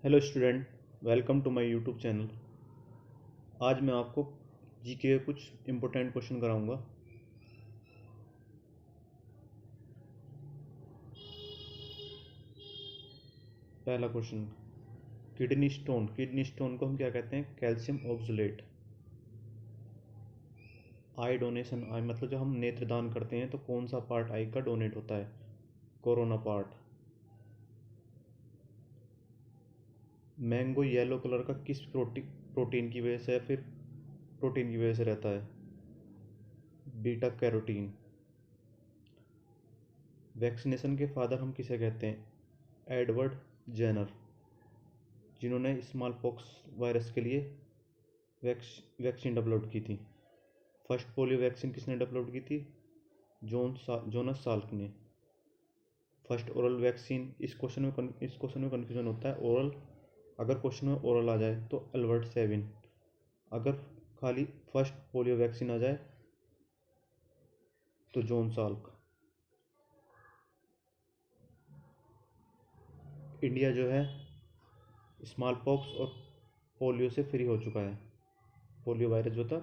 Hello student, welcome to my YouTube channel. आज मैं आपको जीके के कुछ इम्पोर्टेंट क्वेश्चन कराऊंगा। पहला क्वेश्चन, किडनी स्टोन को हम क्या कहते हैं? Calcium oxalate. आई डोनेशन, आई मतलब जब हम नेत्रदान करते हैं तो कौन सा पार्ट आई का डोनेट होता है? Corona part. Mango yellow colour का किस प्रोटीन की वजह से या फिर प्रोटीन की वजह से रहता है? Beta carotene. वैक्सीनेशन के फादर हम किसे कहते हैं? एडवर्ड जेनर, जिन्होंने स्मॉल पॉक्स वायरस के लिए वैक्सीन डेवलप की थी। फर्स्ट पोलियो वैक्सीन किसने डेवलप की थी? जोनस साल्क ने। फर्स्ट ओरल वैक्सीन, इस क्वेश्चन में कन्फ्यूजन होता है। ओरल, अगर क्वेश्चन में ओरल आ जाए तो अल्बर्ट सेविन, अगर खाली फर्स्ट पोलियो वैक्सीन आ जाए तो जॉन साल्क। इंडिया जो है स्मॉल पॉक्स और पोलियो से फ्री हो चुका है। पोलियो वायरस जो था,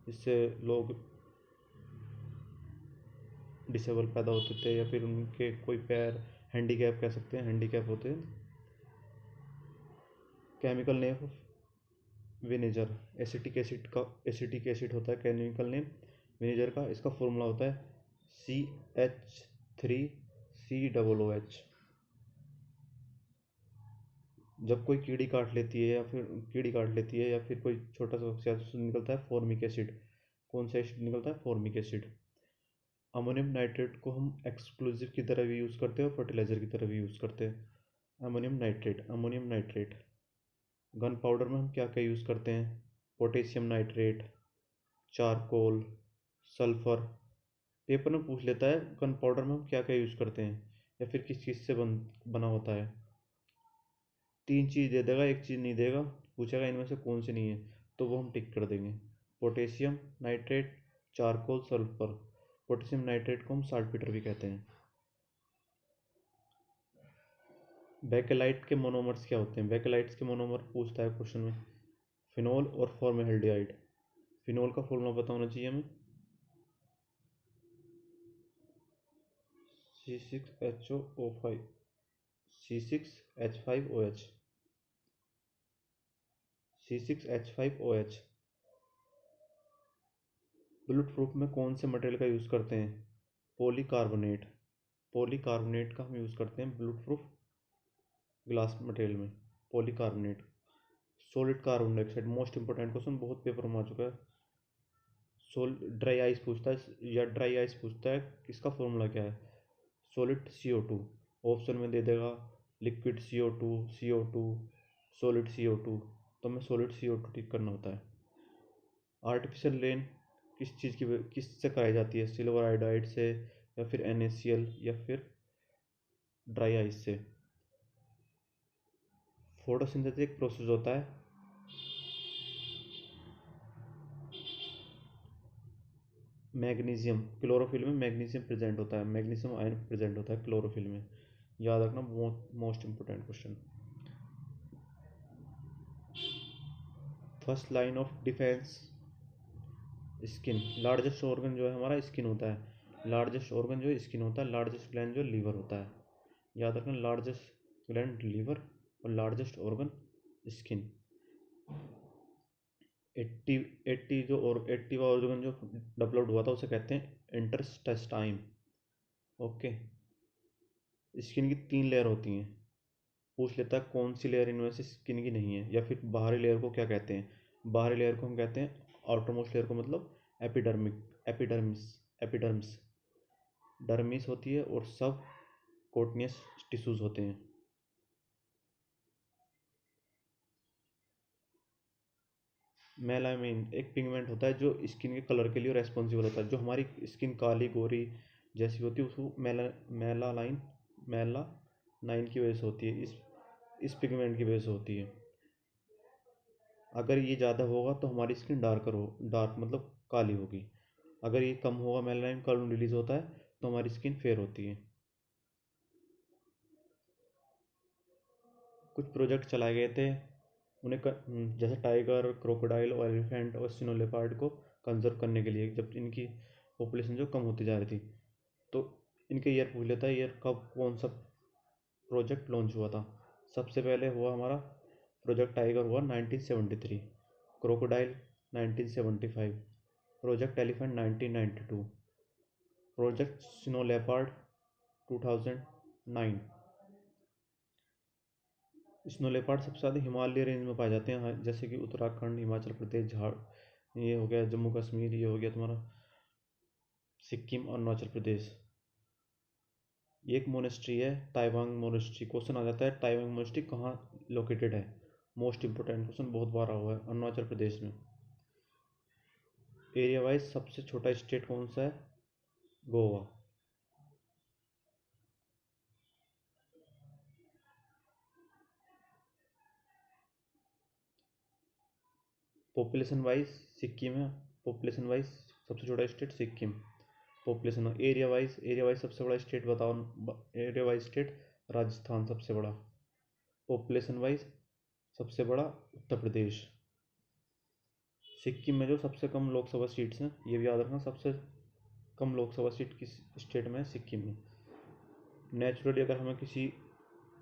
जिससे लोग डिसेबल पैदा होते थे या फिर उनके कोई पैर हैंडीकैप कह सकते हैं, हैंडीकैप होते हैं। Chemical name of vinegar, acetic acid होता है केमिकल नेम विनेगर का। इसका फॉर्मूला होता है CH3COOH। जब कोई कीड़ी काट लेती है या फिर कोई छोटा सा ऑक्सीजन निकलता है, फॉर्मिक एसिड। कौन सा एसिड निकलता है? Formic acid. अमोनियम नाइट्रेट को हम एक्सप्लोजिव की तरह भी यूज़ करते हैं और फर्टिलाइज़र की तरह भी यूज़ करते हैं। Ammonium nitrate. गन पाउडर में हम क्या क्या यूज़ करते हैं? Potassium nitrate, charcoal, sulphur. Paper में पूछ लेता है गन पाउडर में हम क्या क्या यूज़ करते हैं या फिर किस चीज़ से बना होता है। तीन चीज़ दे देगा, एक चीज़ नहीं देगा, पूछेगा इनमें से कौन सी नहीं है, तो वो हम टिक कर देंगे। Potassium nitrate, charcoal, sulphur. Potassium nitrate को हम साल्टपीटर भी कहते हैं। बेकेलाइट के मोनोमर्स क्या होते हैं? बेकेलाइट्स के मोनोमर पूछता है क्वेश्चन में। फिनोल और फॉर्मेल्डिहाइड। फिनोल का फॉर्मूला पता होना चाहिए हमें। C6HO5, C6H5OH, C6H5OH। Bullet proof में कौन से मटेरियल का यूज़ करते हैं? पॉलीकार्बोनेट। पॉलीकार्बोनेट का हम यूज़ करते हैं बुलेट प्रूफ ग्लास मटेरियल में। Polycarbonate. Solid carbon dioxide, most important question, बहुत पेपर में आ चुका है। ड्राई आइस पूछता है या ड्राई आइस पूछता है, इसका फॉर्मूला क्या है? Solid CO2। ऑप्शन में दे देगा liquid CO2, CO2, solid CO2, तो हमें सॉलिड CO2 टिक करना होता है। आर्टिफिशियल रेन किससे कराई जाती है? सिल्वर आयोडाइड से या फिर NaCl या फिर ड्राई आइस से। फोटोसिंथेसिस एक प्रोसेस होता है। मैग्नीशियम, क्लोरोफिल में मैग्नीशियम प्रेजेंट होता है, मैग्नीशियम आयन प्रेजेंट होता है क्लोरोफिल में। याद रखना, most important question. First line of defence, skin. Largest organ जो है हमारा स्किन होता है। लार्जेस्ट ऑर्गन जो है स्किन होता है। लार्जेस्ट ग्लैंड जो लीवर होता है। याद रखना, लार्जेस्ट ग्लैंड लीवर और लार्जेस्ट ऑर्गन स्किन। 80 ऑर्गन जो डेवलप्ड हुआ था उसे कहते हैं इंटरस्टेस्टाइन। ओके। स्किन की 3 लेयर होती हैं। पूछ लेता है कौन सी लेयर इनमें से स्किन की नहीं है, या फिर बाहरी लेयर को क्या कहते हैं? बाहरी लेयर को हम कहते हैं, आउटर मोस्ट लेयर को मतलब एपिडर्मिस। एपिडर्मिस डर्मिस होती है और सब कोटनियस टिश्यूज होते हैं। मेलामिन एक पिगमेंट होता है जो स्किन के कलर के लिए रेस्पॉन्सिबल होता है। जो हमारी स्किन काली गोरी जैसी होती है उसको मेलानाइन की वजह से होती है, इस पिगमेंट की वजह से होती है। अगर ये ज़्यादा होगा तो हमारी स्किन डार्क मतलब काली होगी। अगर ये कम होगा, मेलानाइन कम रिलीज होता है, तो हमारी स्किन फेयर होती है। कुछ प्रोजेक्ट चलाए गए थे उन्हें जैसे टाइगर, क्रोकोडाइल और एलिफेंट और स्नो लेपर्ड को कंजर्व करने के लिए, जब इनकी पॉपुलेशन जो कम होती जा रही थी। तो इनके ईयर पूछ लेता है, ईयर कब कौन सा प्रोजेक्ट लॉन्च हुआ था। सबसे पहले हुआ हमारा प्रोजेक्ट टाइगर हुआ 1973, crocodile 1975, project elephant 1992, project snow leopard 2009। Snow leopard सबसे ज़्यादा हिमालय रेंज में पाए जाते हैं, जैसे कि उत्तराखंड, हिमाचल प्रदेश, झाड़, ये हो गया जम्मू कश्मीर, ये हो गया तुम्हारा सिक्किम और अरुणाचल प्रदेश। ये एक मोनेस्ट्री है, ताइवांग मोनेस्ट्री। क्वेश्चन आ जाता है ताइवांग मोनेस्ट्री कहाँ लोकेटेड है, मोस्ट इंपोर्टेंट क्वेश्चन, बहुत बार हुआ है, अरुणाचल प्रदेश में। एरिया वाइज सबसे छोटा स्टेट कौन सा है, गोवा। पॉपुलेशन वाइज सिक्किम है, पॉपुलेशन वाइज सबसे छोटा state Sikkim. Population area wise सबसे बड़ा स्टेट बताओ, एरिया वाइज स्टेट राजस्थान सबसे बड़ा। पॉपुलेशन वाइज सबसे बड़ा उत्तर प्रदेश। सिक्किम में जो सबसे कम लोकसभा सीट्स हैं, ये भी याद रखना, सबसे कम लोकसभा सीट किस स्टेट में है, सिक्किम में। नेचुरली अगर हमें किसी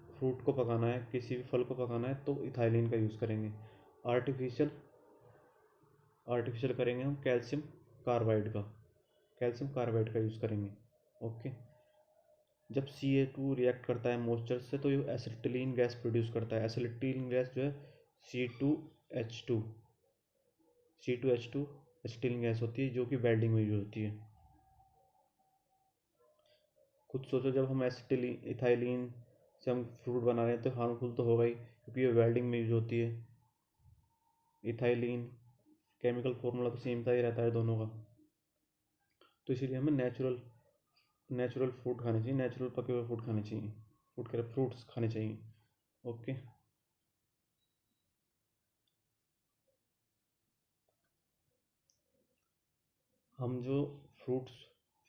फ्रूट को पकाना है, किसी भी फल को पकाना है, तो इथाइलिन का यूज़ करेंगे। आर्टिफिशियल आर्टिफिशियल करेंगे हम कैल्शियम कार्बाइड का, कैल्शियम कार्बाइड का यूज़ करेंगे। ओके। जब Ca2 रिएक्ट करता है मॉइस्चर से, तो ये एसिटिलीन गैस प्रोड्यूस करता है। एसिटिलीन गैस जो है C2H2 C2H2 एसिटिलीन गैस होती है, जो कि वेल्डिंग में यूज होती है। खुद सोचो, जब हम एसिटिलीन इथाइलिन से हम फ्रूट बना रहे हैं तो हार्मफुल तो होगा ही, क्योंकि ये वेल्डिंग में यूज होती है। इथाइलिन केमिकल फॉर्मूला तो सेम सा ही रहता है दोनों का। तो इसीलिए हमें नेचुरल फूड खाने चाहिए, नेचुरल पके हुए फूड खाने चाहिए, फ्रूट्स खाने चाहिए। ओके। हम जो फ्रूट्स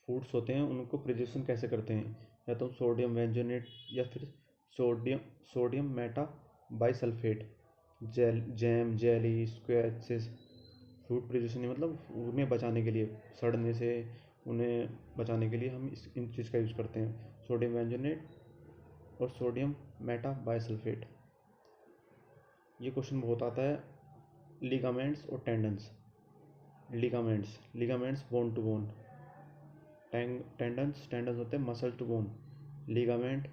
फ्रूट्स होते हैं उनको प्रिजर्वेशन कैसे करते हैं, या तो सोडियम वेंजोनेट या फिर sodium sodium meta bisulphate, jam, jelly, squashes. Fruit preservation मतलब उन्हें बचाने के लिए, सड़ने से उन्हें बचाने के लिए हम इन चीज़ का यूज़ करते हैं, सोडियम वेंजोनेट और सोडियम मेटा बाइसल्फेट। ये क्वेश्चन बहुत आता है। लिगामेंट्स और tendons. Ligaments bone to bone, tendons होते हैं muscle to bone. Ligament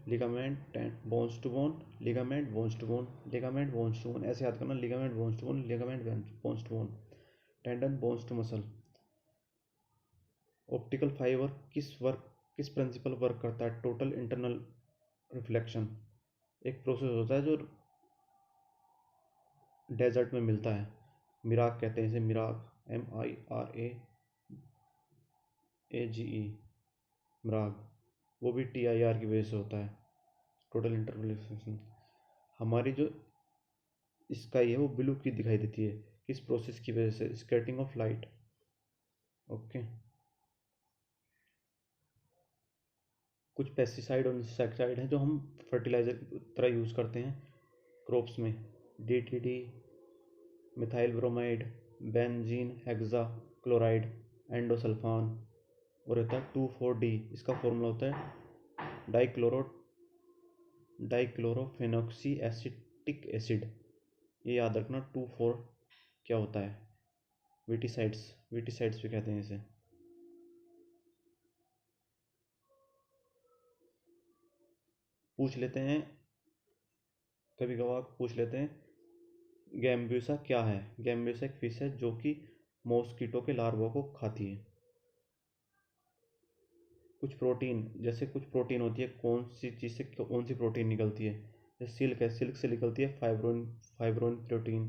ligament bones to bone, ligament bones to bone, ligament bones to bone, ऐसे याद करना, ligament bones to bone, ligament bones to bone, tendon bones to muscle. Optical fibre किस principle work करता है, total internal reflection. एक process होता है जो डेजर्ट में मिलता है, मिराग कहते हैं इसे, मिराग, MIRAGE, मिराग। वो भी TIR की वजह से होता है, टोटल इंटरप्रिटेशन। हमारी जो स्काई है वो ब्लू की दिखाई देती है, किस प्रोसेस की वजह से, स्कैटरिंग ऑफ लाइट। ओके। कुछ पेस्टिसाइड और इंसेक्टिसाइड हैं जो हम फर्टिलाइजर की तरह यूज़ करते हैं क्रॉप्स में। DDT, methyl bromide, benzene hexa chloride, endosulfan. और रहता है 2,4-D, इसका फॉर्मूला होता है डाइक्लोरोफेनॉक्सी एसिटिक एसिड। ये याद रखना, 2,4 क्या होता है, विटिसाइड्स भी कहते हैं इसे। पूछ लेते हैं, कभी कभार पूछ लेते हैं, गैम्ब्यूसा क्या है। गैम्ब्यूसा एक फिश है जो कि मॉस्किटो के लार्वा को खाती है। कुछ प्रोटीन होती है, कौन सी चीज़ से कौन सी प्रोटीन निकलती है, जैसे सिल्क है, सिल्क से निकलती है फाइब्रोइन प्रोटीन,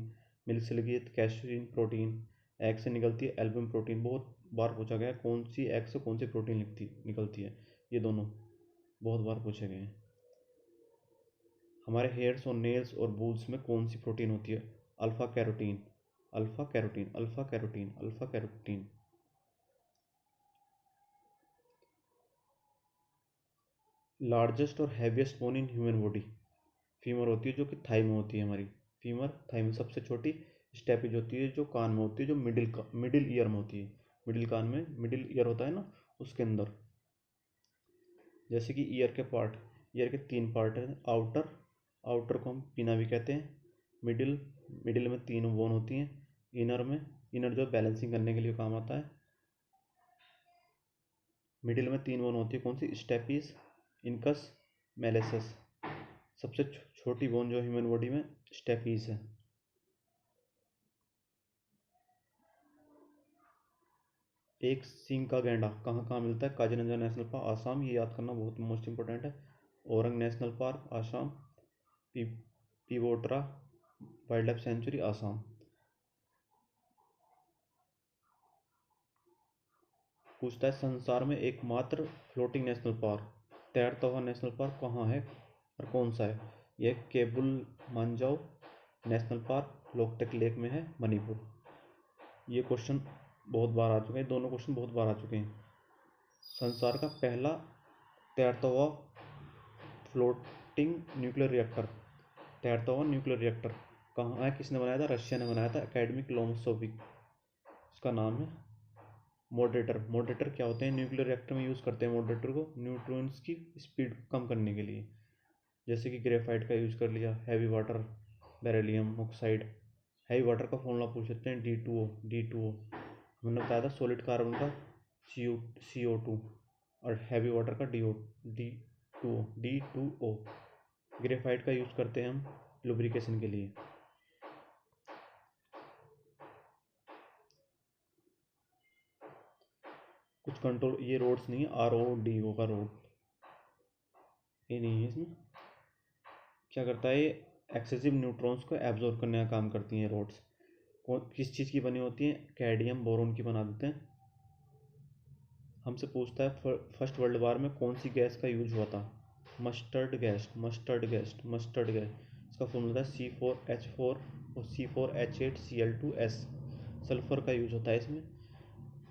मिल्क से निकलती है कैश्यूइन प्रोटीन, एग से निकलती है एल्बुमिन प्रोटीन। बहुत बार पूछा गया है कौन सी एग से कौन सी प्रोटीन निकलती है, ये दोनों बहुत बार पूछे गए हैं। हमारे हेयर्स और नेल्स और बूल्स में कौन सी प्रोटीन होती है, alpha carotene, alpha carotene, alpha carotene, alpha carotene. Largest और heaviest bone in human body, femur होती है जो कि थाई में होती है हमारी, फीमर थाई में सबसे छोटी। स्टेपिज होती है जो कान में होती है, जो मिडिल ईयर में होती है, मिडिल कान में मिडिल ईयर होता है ना, उसके अंदर। जैसे कि ईयर के पार्ट, ईयर के 3 पार्ट हैं। आउटर, आउटर को हम पिना भी कहते हैं। मिडिल, मिडिल में 3 बोन होती हैं। इनर में, इनर जो बैलेंसिंग करने के लिए काम आता है। मिडिल में 3 बोन होती है, कौन सी? Stapes, incus, मेलेसस। सबसे छोटी बोन जो ह्यूमन बॉडी में स्टेपीज है। एक सींग का गैंडा कहाँ कहाँ मिलता है? काजीरंगा नेशनल पार्क आसाम, ये याद करना बहुत मोस्ट इंपॉर्टेंट है। Orang national park Assam. पी Pobitora wildlife sanctuary Assam. पूछता है संसार में एकमात्र फ्लोटिंग नेशनल पार्क, तैरता हुआ नेशनल पार्क कहाँ है और कौन सा है? यह Keibul Lamjao national park Loktak lake में है, मणिपुर। ये क्वेश्चन बहुत बार आ चुके हैं, दोनों क्वेश्चन बहुत बार आ चुके हैं। संसार का पहला तैरता हुआ फ्लोटिंग न्यूक्लियर रिएक्टर, तैरता हुआ न्यूक्लियर रिएक्टर कहाँ है, किसने बनाया था? रशिया ने बनाया था, एकेडमिक लोमसोविक। इसका नाम है मॉडरेटर। मॉडरेटर क्या होते हैं? न्यूक्लियर रिएक्टर में यूज़ करते हैं मॉडरेटर को, न्यूट्रॉन्स की स्पीड कम करने के लिए। जैसे कि ग्रेफाइट का यूज़ कर लिया, heavy water, beryllium oxide. Heavy water का फॉर्मूला पूछ सकते हैं, D2O। हमने बताया था सॉलिड कार्बन का CO2 और हैवी वाटर का D2O। ग्रेफाइट का यूज़ करते हैं हम लुब्रिकेशन के लिए। कुछ कंट्रोल, ये रोड्स नहीं है, RODO का रोड, ये नहीं है। इसमें क्या करता है? ये एक्सेसिव न्यूट्रॉन्स को एब्जॉर्ब करने का काम करती हैं रोड्स। किस चीज़ की बनी होती हैं? कैडमियम बोरोन की बना देते हैं। हमसे पूछता है फर्स्ट वर्ल्ड वॉर में कौन सी गैस का यूज हुआ था? Mustard gas. इसका फॉर्मूला था C4H4 और C4H8Cl2S। सल्फर का यूज होता है इसमें।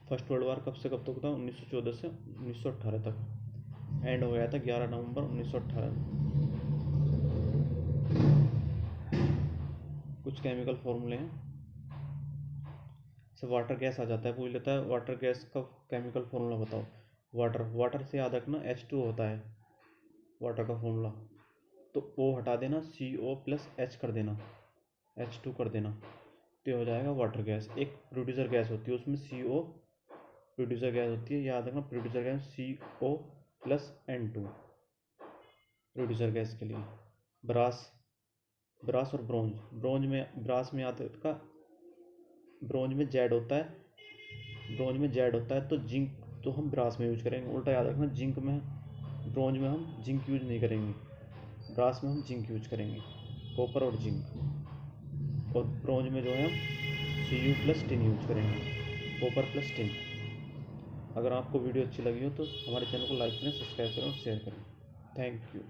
फर्स्ट वर्ल्ड वॉर कब से कब तक था? 1914 से 1918 तक। एंड हो गया था 11 नवंबर 1918। कुछ केमिकल फॉर्मूले हैं। से वाटर गैस आ जाता है, पूछ लेता है वाटर गैस का केमिकल फॉर्मूला बताओ। वाटर से याद रखना H2 होता है वाटर का फॉर्मूला, तो O हटा देना, CO+H कर देना, H2 कर देना, तो हो जाएगा वाटर गैस। एक प्रोड्यूसर गैस होती है, उसमें CO प्रोड्यूसर गैस होती है, याद रखना producer gas CO+N2 producer gas के लिए। ब्रास और ब्रास में याद रखा, ब्रोंज में जेड होता है, तो जिंक तो हम ब्रास में यूज करेंगे। उल्टा याद रखना, ब्रोंज में हम जिंक यूज नहीं करेंगे, ब्रास में हम जिंक यूज करेंगे, कॉपर और जिंक। और ब्रोंज में जो है हम Cu+Tin यूज करेंगे, कॉपर प्लस टिन। अगर आपको वीडियो अच्छी लगी हो तो हमारे चैनल को लाइक करें, सब्सक्राइब करें और शेयर करें। Thank you.